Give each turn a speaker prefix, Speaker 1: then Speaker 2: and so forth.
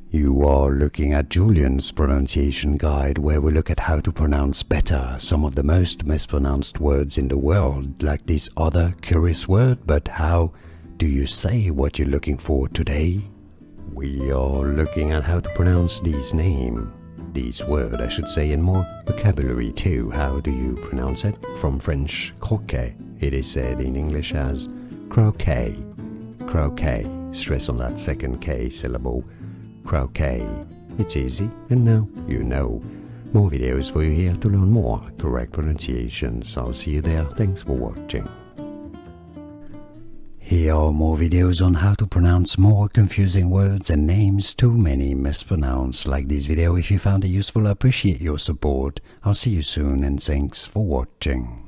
Speaker 1: You are looking at Julian's pronunciation guide, where we look at how to pronounce better some of the most mispronounced words in the world, like this other curious word. But how do you say what you're looking for today? We are looking at how to pronounce this word, I should say, and more vocabulary too. How do you pronounce it? From French, croquet. It is said in English as croquet. Croquet. Stress on that second K syllable. Croquet. It's easy, and now you know. More videos for you here to learn more correct pronunciations. I'll see you there. Thanks for watching. Here are more videos on how to pronounce more confusing words and names too many mispronounced. Like this video if you found it useful. I appreciate your support. I'll see you soon, and thanks for watching.